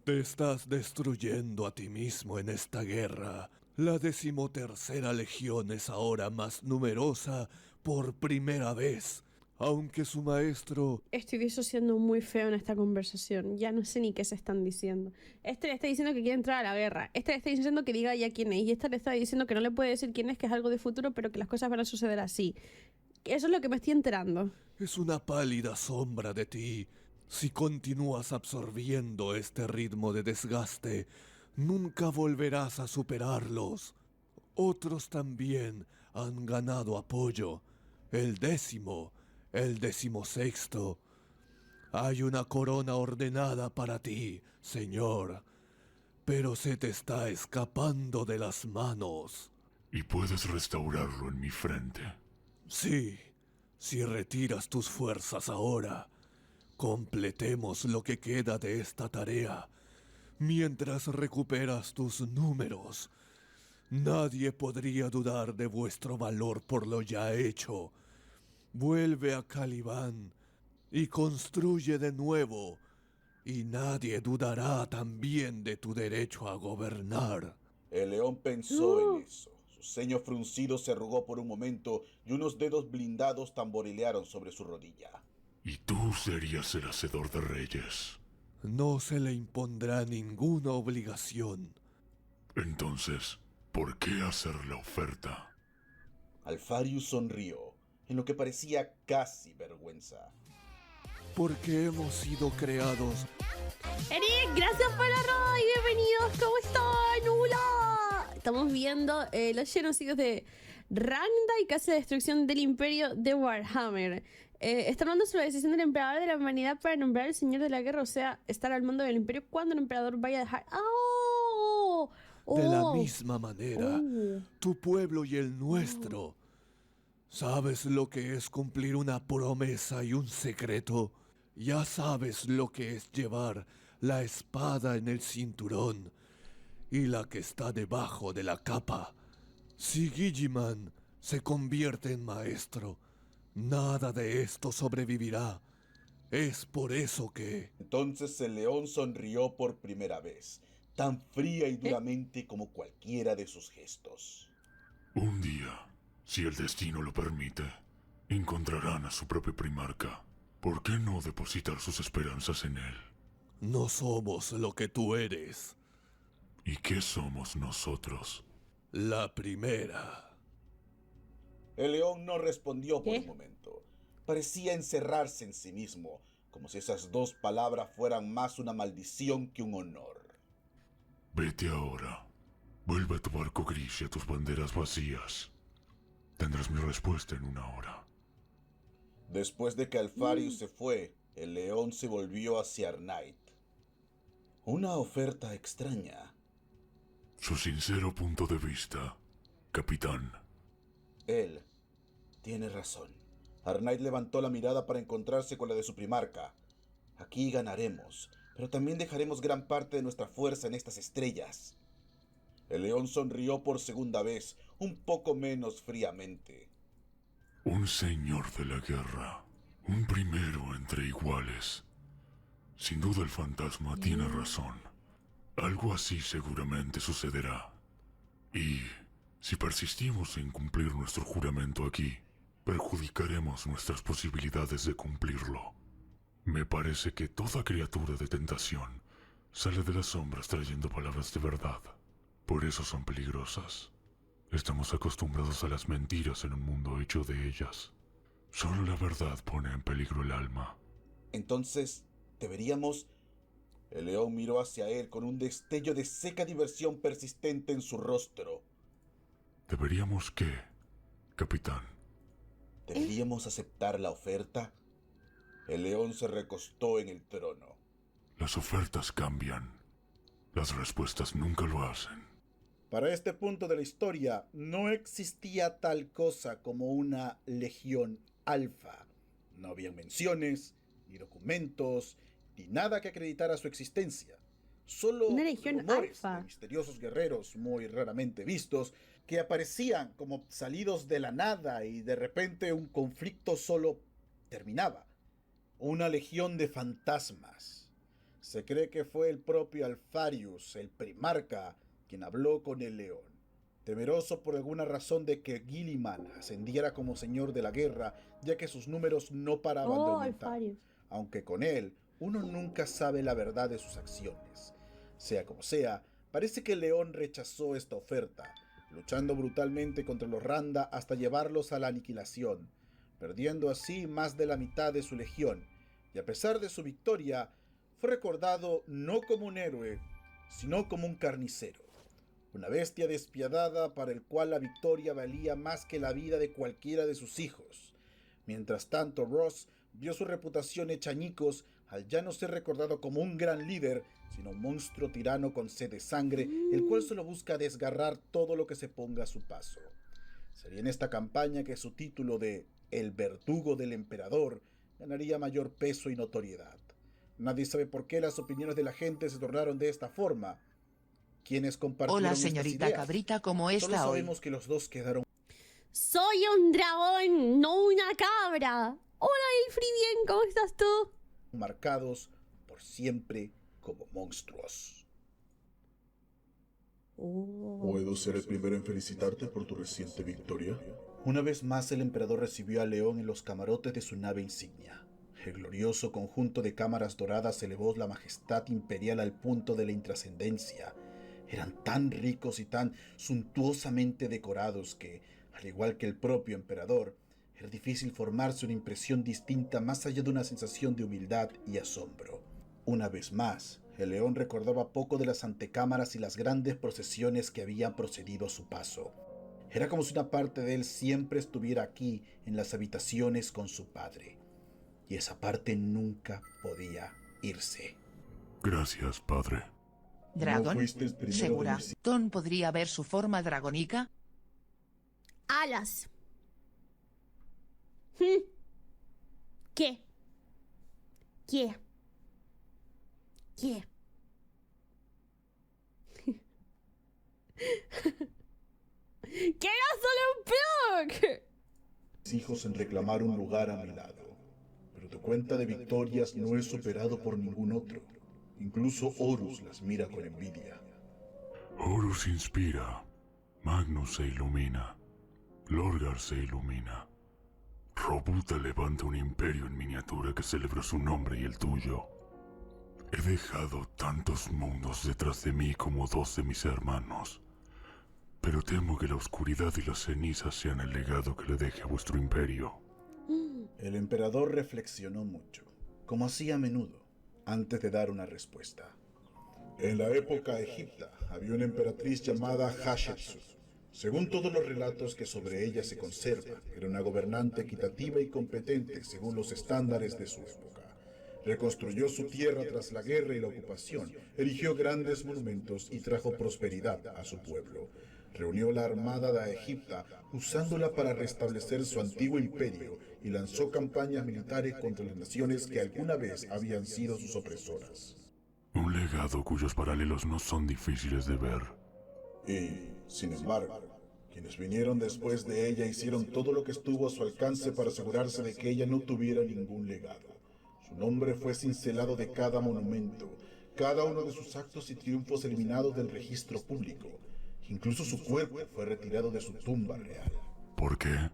Te estás destruyendo a ti mismo en esta guerra. La 13ª Legión es ahora más numerosa por primera vez, aunque su maestro... Estoy disociando muy feo en esta conversación. Ya no sé ni qué se están diciendo. Este le está diciendo que quiere entrar a la guerra. Este le está diciendo que diga ya quién es. Y esta le está diciendo que no le puede decir quién es, que es algo de futuro, pero que las cosas van a suceder así. Eso es lo que me estoy enterando. Es una pálida sombra de ti. Si continúas absorbiendo este ritmo de desgaste, nunca volverás a superarlos. Otros también han ganado apoyo. El 10º, el 16º. Hay una corona ordenada para ti, señor, pero se te está escapando de las manos. Y puedes restaurarlo en mi frente. Sí, si retiras tus fuerzas ahora, completemos lo que queda de esta tarea. Mientras recuperas tus números, nadie podría dudar de vuestro valor por lo ya hecho. Vuelve a Caliban y construye de nuevo, y nadie dudará también de tu derecho a gobernar. El león pensó en eso. Su ceño fruncido se arrugó por un momento y unos dedos blindados tamborilearon sobre su rodilla. Y tú serías el hacedor de reyes. No se le impondrá ninguna obligación. Entonces, ¿por qué hacer la oferta? Alfarius sonrió, en lo que parecía casi vergüenza. Porque hemos sido creados. Eric, gracias por la raid. Bienvenidos, ¿cómo están? ¡Hola! Estamos viendo los genocidios de Rangda y casi la destrucción del imperio de Warhammer. Están hablando sobre la decisión del emperador de la humanidad para nombrar al señor de la guerra, o sea, estar al mando del imperio cuando el emperador vaya a dejar... ¡Oh! De la ¡Oh! misma manera, tu pueblo y el nuestro. ¿Sabes lo que es cumplir una promesa y un secreto? Ya sabes lo que es llevar la espada en el cinturón y la que está debajo de la capa. Si Guilliman se convierte en maestro, nada de esto sobrevivirá. Es por eso que... Entonces el león sonrió por primera vez, tan fría y duramente como cualquiera de sus gestos. Un día, si el destino lo permite, encontrarán a su propio primarca. ¿Por qué no depositar sus esperanzas en él? No somos lo que tú eres. ¿Y qué somos nosotros? La primera. El león no respondió por ¿Qué? un momento. Parecía encerrarse en sí mismo, como si esas dos palabras fueran más una maldición que un honor. Vete ahora. Vuelve a tu barco gris y a tus banderas vacías. Tendrás mi respuesta en una hora. Después de que Alfarius se fue, el león se volvió hacia Arnait. Una oferta extraña. Su sincero punto de vista, capitán. Él tiene razón. Arnait levantó la mirada para encontrarse con la de su primarca. Aquí ganaremos, pero también dejaremos gran parte de nuestra fuerza en estas estrellas. El león sonrió por segunda vez, un poco menos fríamente. Un señor de la guerra. Un primero entre iguales. Sin duda el fantasma tiene razón. Algo así seguramente sucederá. Y si persistimos en cumplir nuestro juramento aquí, perjudicaremos nuestras posibilidades de cumplirlo. Me parece que toda criatura de tentación sale de las sombras trayendo palabras de verdad. Por eso son peligrosas. Estamos acostumbrados a las mentiras en un mundo hecho de ellas. Solo la verdad pone en peligro el alma. Entonces, deberíamos... El león miró hacia él con un destello de seca diversión persistente en su rostro. ¿Deberíamos qué, capitán? ¿Deberíamos aceptar la oferta? El león se recostó en el trono. Las ofertas cambian. Las respuestas nunca lo hacen. Para este punto de la historia, no existía tal cosa como una legión alfa. No había menciones, ni documentos, ni nada que acreditara su existencia. Solo Una legión rumores alfa. de misteriosos guerreros muy raramente vistos que aparecían como salidos de la nada y de repente un conflicto solo terminaba. Una legión de fantasmas. Se cree que fue el propio Alfarius, el primarca, quien habló con el león. Temeroso por alguna razón de que Gilliman ascendiera como señor de la guerra, ya que sus números no paraban de aumentar. Alfarius. Aunque con él, uno nunca sabe la verdad de sus acciones. Sea como sea, parece que el león rechazó esta oferta, luchando brutalmente contra los Randa hasta llevarlos a la aniquilación, perdiendo así más de la mitad de su legión, y a pesar de su victoria, fue recordado no como un héroe, sino como un carnicero, una bestia despiadada para el cual la victoria valía más que la vida de cualquiera de sus hijos. Mientras tanto, Ross vio su reputación hecha añicos al ya no ser recordado como un gran líder, sino un monstruo tirano con sed de sangre, el cual solo busca desgarrar todo lo que se ponga a su paso. Sería en esta campaña que su título de El Verdugo del Emperador ganaría mayor peso y notoriedad. Nadie sabe por qué las opiniones de la gente se tornaron de esta forma. ¿Quiénes compartieron Hola estas señorita ideas? Cabrita, ¿cómo Solo está hoy? sabemos que los dos quedaron Soy un dragón, no una cabra. Hola, Elfri, bien, ¿cómo estás tú? marcados por siempre como monstruos. ¿Puedo ser el primero en felicitarte por tu reciente victoria? Una vez más el emperador recibió al león en los camarotes de su nave insignia. El glorioso conjunto de cámaras doradas elevó la majestad imperial al punto de la intrascendencia. Eran tan ricos y tan suntuosamente decorados que, al igual que el propio emperador, era difícil formarse una impresión distinta más allá de una sensación de humildad y asombro. Una vez más, el león recordaba poco de las antecámaras y las grandes procesiones que habían procedido a su paso. Era como si una parte de él siempre estuviera aquí en las habitaciones con su padre. Y esa parte nunca podía irse. Gracias, padre. ¿No ¿Dragón? fuiste el primero ¿Segura? de mis ¿Ton podría ver su forma dragónica? Alas. ¿Qué? ¿Qué? ¿Qué? ¡Que era solo un plug! hijos en reclamar un lugar a mi lado? Pero tu cuenta de victorias no es superado por ningún otro. Incluso Horus las mira con envidia. Horus inspira, Magnus se ilumina, Lorgar se ilumina. Robuta levanta un imperio en miniatura que celebró su nombre y el tuyo. He dejado tantos mundos detrás de mí como dos de mis hermanos, pero temo que la oscuridad y las cenizas sean el legado que le deje a vuestro imperio. El emperador reflexionó mucho, como hacía a menudo, antes de dar una respuesta. En la época egipta había una emperatriz llamada Hatshepsut. Según todos los relatos que sobre ella se conservan, era una gobernante equitativa y competente según los estándares de su época. Reconstruyó su tierra tras la guerra y la ocupación, erigió grandes monumentos y trajo prosperidad a su pueblo. Reunió la armada de Egipta usándola para restablecer su antiguo imperio y lanzó campañas militares contra las naciones que alguna vez habían sido sus opresoras. Un legado cuyos paralelos no son difíciles de ver. Y, sin embargo, quienes vinieron después de ella hicieron todo lo que estuvo a su alcance para asegurarse de que ella no tuviera ningún legado. Su nombre fue cincelado de cada monumento, cada uno de sus actos y triunfos eliminados del registro público. Incluso su cuerpo fue retirado de su tumba real. ¿Por qué?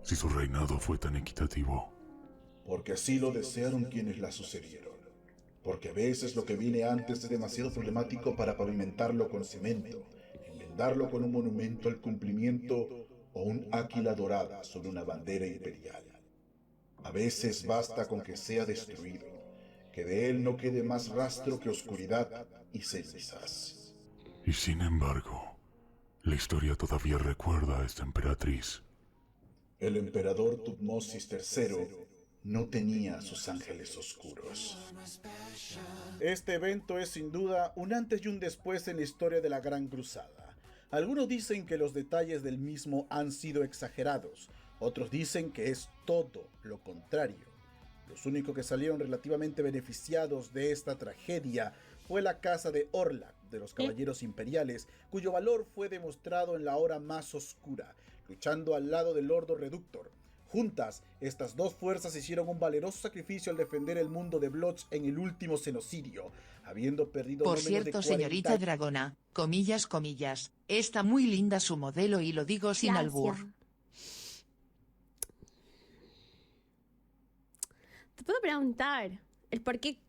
si su reinado fue tan equitativo? Porque así lo desearon quienes la sucedieron. Porque a veces lo que viene antes es demasiado problemático para pavimentarlo con cemento, enmendarlo con un monumento al cumplimiento o un águila dorada sobre una bandera imperial. A veces basta con que sea destruido, que de él no quede más rastro que oscuridad y cenizas. Y sin embargo, la historia todavía recuerda a esta emperatriz. El emperador Tutmosis III no tenía a sus ángeles oscuros. Este evento es sin duda un antes y un después en la historia de la Gran Cruzada. Algunos dicen que los detalles del mismo han sido exagerados, otros dicen que es todo lo contrario. Los únicos que salieron relativamente beneficiados de esta tragedia fue la casa de Orlak, de los caballeros imperiales, cuyo valor fue demostrado en la hora más oscura, luchando al lado del Ordo Reductor. Juntas, estas dos fuerzas hicieron un valeroso sacrificio al defender el mundo de Bloch en el último genocidio, habiendo perdido Por no menos de cierto, 40 señorita Dragona, comillas, comillas, está muy linda su modelo y lo digo sin Gracias. albur. Te puedo preguntar el por qué,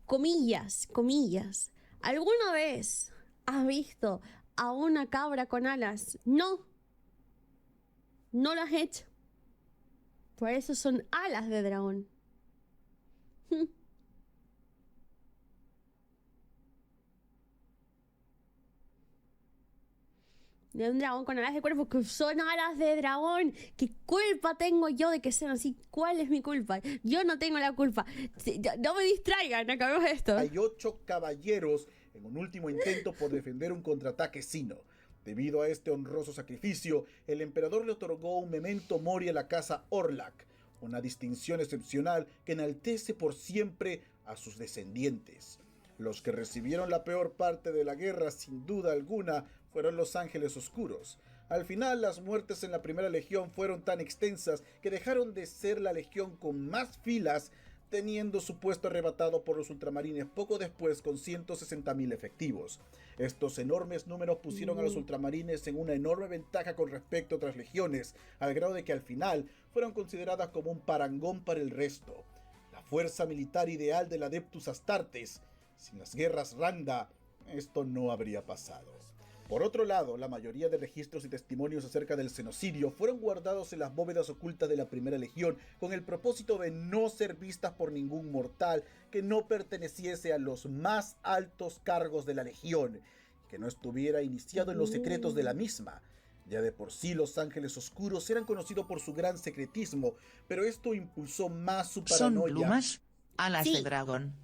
comillas, comillas. ¿Alguna vez has visto a una cabra con alas? No. No lo has hecho. Por eso son alas de dragón. De un dragón con alas de cuervo, que son alas de dragón. ¿Qué culpa tengo yo de que sean así? ¿Cuál es mi culpa? Yo no tengo la culpa. No me distraigan, acabemos esto. Hay 8 caballeros en un último intento por defender un contraataque sino. Debido a este honroso sacrificio, el emperador le otorgó un memento mori a la casa Orlak, una distinción excepcional que enaltece por siempre a sus descendientes. Los que recibieron la peor parte de la guerra, sin duda alguna, fueron los Ángeles Oscuros. Al final, las muertes en la Primera Legión fueron tan extensas que dejaron de ser la legión con más filas, teniendo su puesto arrebatado por los ultramarines poco después con 160.000 efectivos. Estos enormes números pusieron a los ultramarines en una enorme ventaja con respecto a otras legiones, al grado de que al final fueron consideradas como un parangón para el resto. La fuerza militar ideal del Adeptus Astartes. Sin las guerras Randa, esto no habría pasado. Por otro lado, la mayoría de registros y testimonios acerca del genocidio fueron guardados en las bóvedas ocultas de la Primera Legión con el propósito de no ser vistas por ningún mortal que no perteneciese a los más altos cargos de la Legión, que no estuviera iniciado en los secretos de la misma. Ya de por sí los Ángeles Oscuros eran conocidos por su gran secretismo, pero esto impulsó más su ¿Son paranoia. plumas? Alas Sí. de dragón.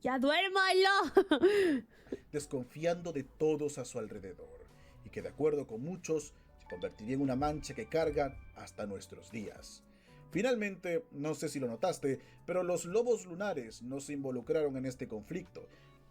¡Ya duérmalo! Desconfiando de todos a su alrededor, y que de acuerdo con muchos, se convertiría en una mancha que cargan hasta nuestros días. Finalmente, no sé si lo notaste, pero los lobos lunares no se involucraron en este conflicto.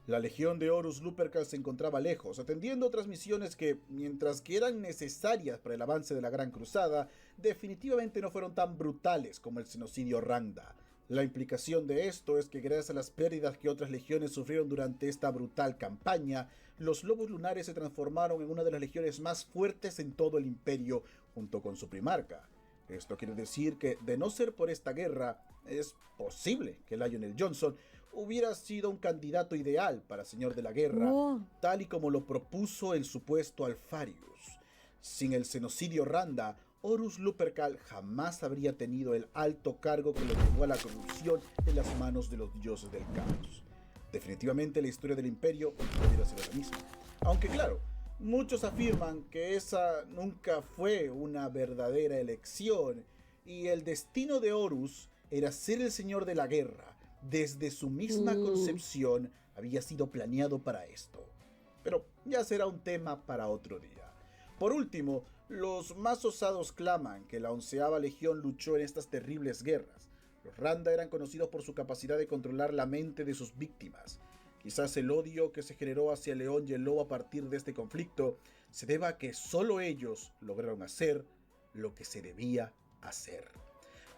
La legión de Horus Lupercal se encontraba lejos, atendiendo otras misiones que, mientras que eran necesarias para el avance de la Gran Cruzada, definitivamente no fueron tan brutales como el genocidio Randa. La implicación de esto es que gracias a las pérdidas que otras legiones sufrieron durante esta brutal campaña, los lobos lunares se transformaron en una de las legiones más fuertes en todo el imperio, junto con su primarca. Esto quiere decir que, de no ser por esta guerra, es posible que Lionel Johnson hubiera sido un candidato ideal para Señor de la Guerra, tal y como lo propuso el supuesto Alfarius. Sin el genocidio Randa, Horus Lupercal jamás habría tenido el alto cargo que lo llevó a la corrupción en las manos de los dioses del caos. Definitivamente la historia del imperio podría ser la misma. Aunque claro, muchos afirman que esa nunca fue una verdadera elección y el destino de Horus era ser el señor de la guerra. Desde su misma concepción había sido planeado para esto. Pero ya será un tema para otro día. Por último, los más osados claman que la 11ª Legión luchó en estas terribles guerras. Los Randa eran conocidos por su capacidad de controlar la mente de sus víctimas. Quizás el odio que se generó hacia León y el Lobo a partir de este conflicto se deba a que solo ellos lograron hacer lo que se debía hacer.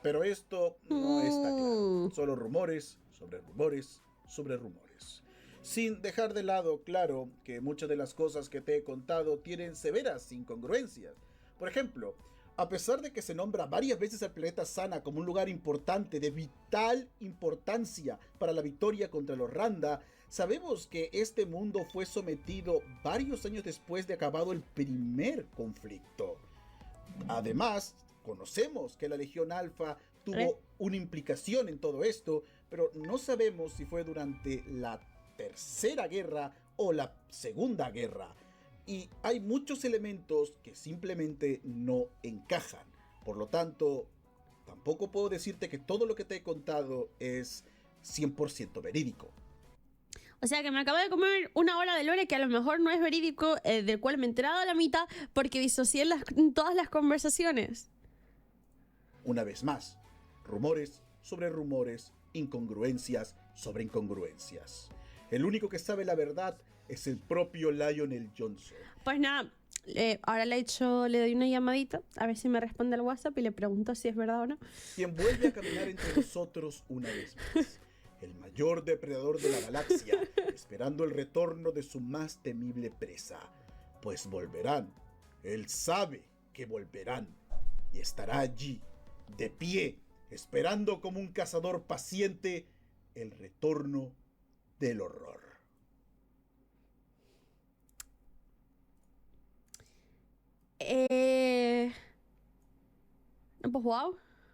Pero esto no está claro. Solo rumores sobre rumores sobre rumores. Sin dejar de lado, claro, que muchas de las cosas que te he contado tienen severas incongruencias. Por ejemplo, a pesar de que se nombra varias veces al planeta Sana como un lugar importante, de vital importancia para la victoria contra los Randa, sabemos que este mundo fue sometido varios años después de acabado el primer conflicto. Además, conocemos que la Legión Alfa tuvo una implicación en todo esto, pero no sabemos si fue durante la Tercera Guerra o la Segunda Guerra. Y hay muchos elementos que simplemente no encajan. Por lo tanto, tampoco puedo decirte que todo lo que te he contado es 100% verídico. O sea que me acabo de comer una hora de lore que a lo mejor no es verídico, del cual me he enterado a la mitad porque disocié todas las conversaciones. Una vez más, rumores sobre rumores, incongruencias sobre incongruencias. El único que sabe la verdad es el propio Lionel Johnson. Pues nada, ahora le doy una llamadita a ver si me responde al WhatsApp y le pregunto si es verdad o no. Quien vuelve a caminar entre nosotros una vez más. El mayor depredador de la galaxia, esperando el retorno de su más temible presa. Pues volverán. Él sabe que volverán. Y estará allí, de pie, esperando como un cazador paciente el retorno del horror. Pues wow.